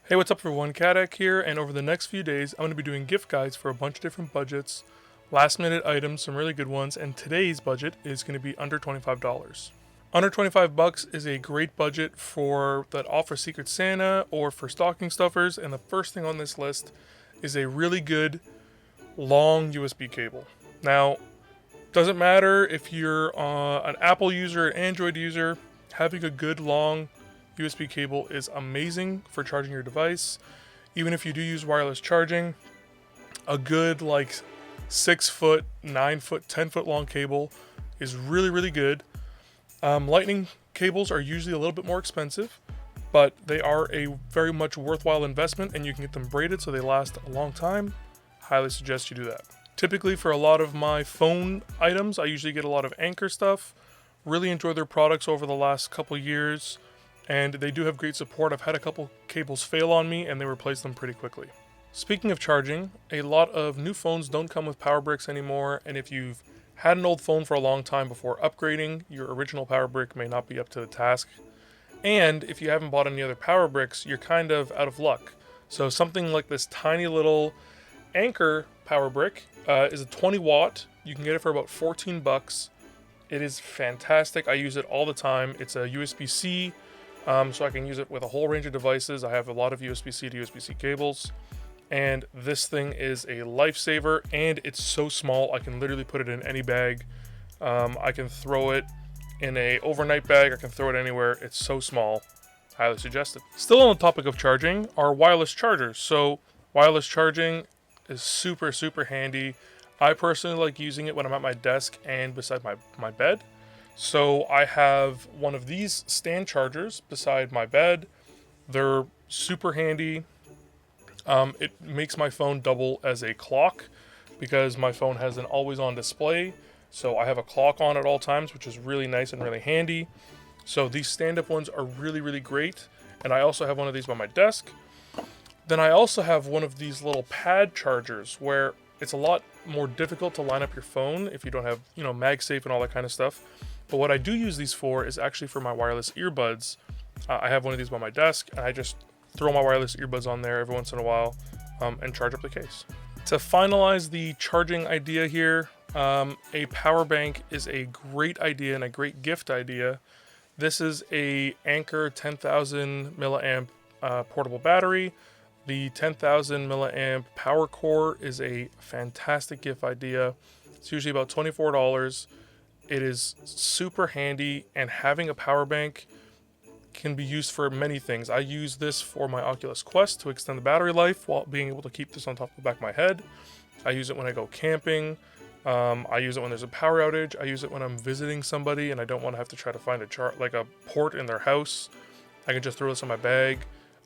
Hey, what's up everyone? Kadak here, and over the next few days, I'm going to be doing gift guides for a bunch of different budgets, last minute items, some really good ones, and today's budget is going to be under $25. Under 25 bucks is a great budget for that offer Secret Santa or for stocking stuffers, and the first thing on this list is a really good long USB cable. Now, doesn't matter if you're an Apple user, an Android user, having a good long USB cable is amazing for charging your device. Even if you do use wireless charging, a good 6 foot, 9 foot, 10 foot long cable is really, really good. Lightning cables are usually a little bit more expensive, but they are a very much worthwhile investment and you can get them braided so they last a long time. Highly suggest you do that. Typically for a lot of my phone items, I usually get a lot of Anker stuff. Really enjoy their products over the last couple years, and they do have great support. I've had a couple cables fail on me and they replace them pretty quickly. Speaking of charging, a lot of new phones don't come with power bricks anymore, and if you've had an old phone for a long time before upgrading, your original power brick may not be up to the task. And if you haven't bought any other power bricks, you're kind of out of luck. So something like this tiny little Anker power brick is a 20 watt. You can get it for about 14 bucks. It is fantastic. I use it all the time. It's a USB-C, so I can use it with a whole range of devices. I have a lot of USB-C to USB-C cables, and this thing is a lifesaver, and it's so small I can literally put it in any bag. I can throw it in a overnight bag. I can throw it anywhere. It's so small. Highly suggested. Still on the topic of charging are wireless chargers. So wireless charging is super, super handy. I personally like using it when I'm at my desk and beside my bed. So I have one of these stand chargers beside my bed. They're super handy. It makes my phone double as a clock because my phone has an always on display. So I have a clock on at all times, which is really nice and really handy. So these stand-up ones are really, really great. And I also have one of these by my desk. Then I also have one of these little pad chargers where it's a lot more difficult to line up your phone if you don't have, MagSafe and all that kind of stuff. But what I do use these for is actually for my wireless earbuds. I have one of these by my desk, and I just throw my wireless earbuds on there every once in a while and charge up the case. To finalize the charging idea here, a power bank is a great idea and a great gift idea. This is a Anker 10,000 milliamp portable battery. The 10,000 milliamp power core is a fantastic gift idea. It's usually about $24. It is super handy, and having a power bank can be used for many things. I use this for my Oculus Quest to extend the battery life while being able to keep this on top of the back of my head. I use it when I go camping. I use it when there's a power outage. I use it when I'm visiting somebody and I don't want to have to try to find a port in their house. I can just throw this in my bag.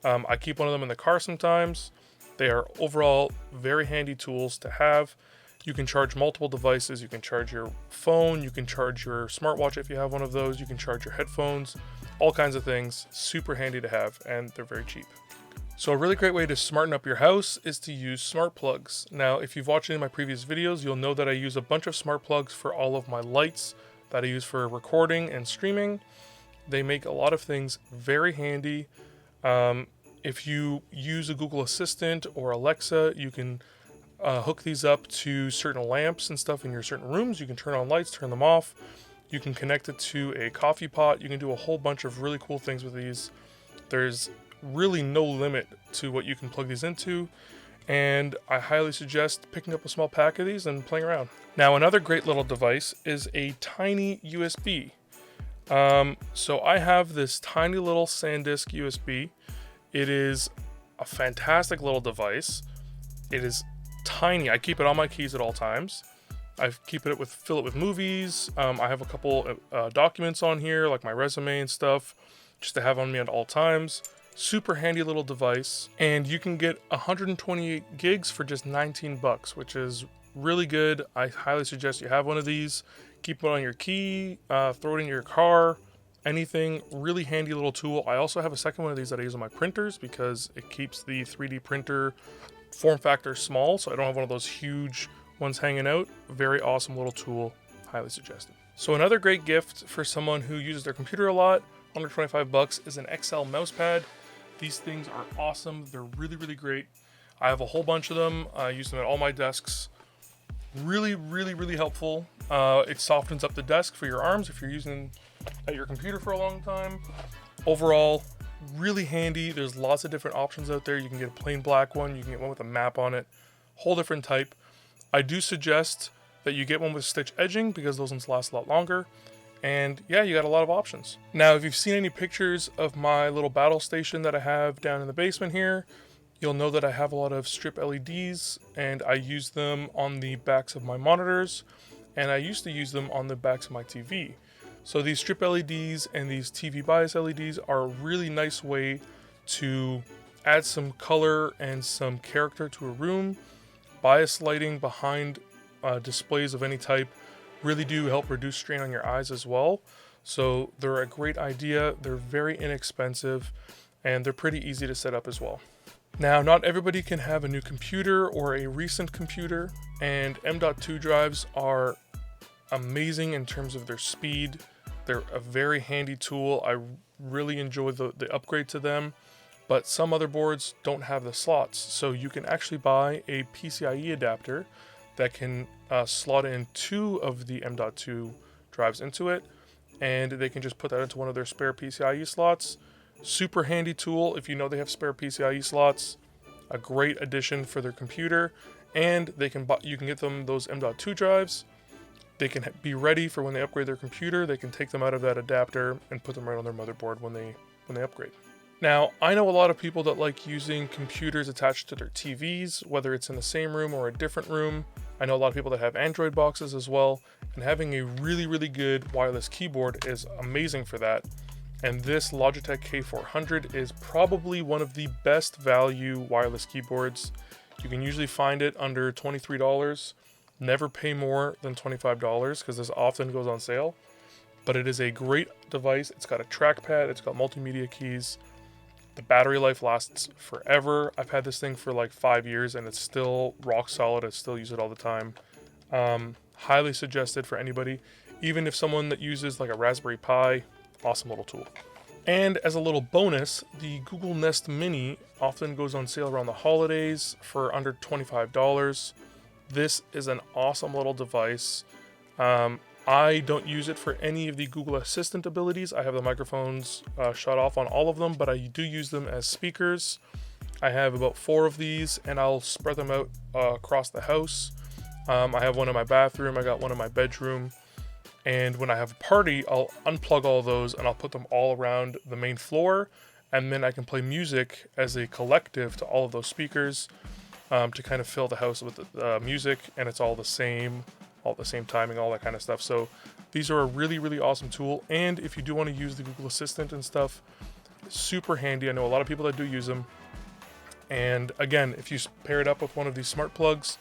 I keep one of them in the car sometimes. They are overall very handy tools to have. You can charge multiple devices. You can charge your phone. You can charge your smartwatch if you have one of those. You can charge your headphones. All kinds of things. Super handy to have, and they're very cheap. So a really great way to smarten up your house is to use smart plugs. Now, if you've watched any of my previous videos, you'll know that I use a bunch of smart plugs for all of my lights that I use for recording and streaming. They make a lot of things very handy. If you use a Google Assistant or Alexa, you can hook these up to certain lamps and stuff in your certain rooms. You can turn on lights, turn them off. You can connect it to a coffee pot. You can do a whole bunch of really cool things with these. There's really no limit to what you can plug these into, and I highly suggest picking up a small pack of these and playing around. Now, another great little device is a tiny USB. So I have this tiny little SanDisk USB. It is a fantastic little device. It is tiny. I keep it on my keys at all times. Fill it with movies. I have a couple documents on here, like my resume and stuff, just to have on me at all times. Super handy little device, and you can get 128 gigs for just 19 bucks, which is really good. I highly suggest you have one of these. Keep it on your key, throw it in your car, anything. Really handy little tool. I also have a second one of these that I use on my printers because it keeps the 3D printer form factor small, so I don't have one of those huge ones hanging out. Very awesome little tool. Highly suggested. So another great gift for someone who uses their computer a lot, under 25 bucks, is an Excel mousepad. These things are awesome. They're really, really great. I have a whole bunch of them. I use them at all my desks. Really, really, really helpful. It softens up the desk for your arms if you're using at your computer for a long time. Overall, really handy. There's lots of different options out there. You can get a plain black one. You can get one with a map on it. Whole different type. I do suggest that you get one with stitch edging because those ones last a lot longer. And yeah, you got a lot of options. Now, if you've seen any pictures of my little battle station that I have down in the basement here, you'll know that I have a lot of strip LEDs, and I use them on the backs of my monitors, and I used to use them on the backs of my TV. So these strip LEDs and these TV bias LEDs are a really nice way to add some color and some character to a room. Bias lighting behind displays of any type really do help reduce strain on your eyes as well. So they're a great idea. They're very inexpensive, and they're pretty easy to set up as well. Now, not everybody can have a new computer or a recent computer, and M.2 drives are amazing in terms of their speed. They're a very handy tool. I really enjoy the upgrade to them, but some motherboards don't have the slots, so you can actually buy a PCIe adapter that can slot in 2 of the M.2 drives into it, and they can just put that into one of their spare PCIe slots. Super handy tool if you know they have spare PCIe slots. A great addition for their computer, and you can get them those M.2 drives. They can be ready for when they upgrade their computer. They can take them out of that adapter and put them right on their motherboard when they upgrade. Now, I know a lot of people that like using computers attached to their TVs, whether it's in the same room or a different room. I know a lot of people that have Android boxes as well, and having a really, really good wireless keyboard is amazing for that. And this Logitech K400 is probably one of the best value wireless keyboards. You can usually find it under $23. Never pay more than $25 because this often goes on sale. But it is a great device. It's got a trackpad, it's got multimedia keys. The battery life lasts forever. I've had this thing for like 5 years and it's still rock solid. I still use it all the time. Highly suggested for anybody, even if someone that uses like a Raspberry Pi. Awesome little tool. And as a little bonus, the Google Nest Mini often goes on sale around the holidays for under $25. This is an awesome little device. I don't use it for any of the Google Assistant abilities. I have the microphones shut off on all of them, but I do use them as speakers. I have about 4 of these, and I'll spread them out across the house. I have one in my bathroom, I got one in my bedroom. And when I have a party, I'll unplug all those and I'll put them all around the main floor. And then I can play music as a collective to all of those speakers to kind of fill the house with music. And it's all the same timing, all that kind of stuff. So these are a really, really awesome tool. And if you do want to use the Google Assistant and stuff, super handy. I know a lot of people that do use them. And again, if you pair it up with one of these smart plugs,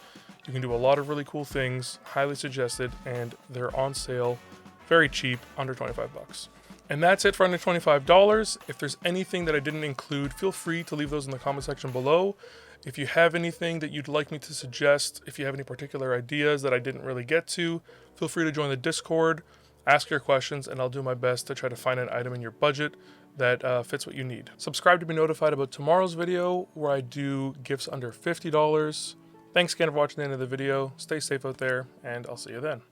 you can do a lot of really cool things, highly suggested, and they're on sale, very cheap, under 25 bucks. And that's it for under $25. If there's anything that I didn't include, feel free to leave those in the comment section below. If you have anything that you'd like me to suggest, if you have any particular ideas that I didn't really get to, feel free to join the Discord, ask your questions, and I'll do my best to try to find an item in your budget that fits what you need. Subscribe to be notified about tomorrow's video where I do gifts under $50. Thanks again for watching the end of the video. Stay safe out there, and I'll see you then.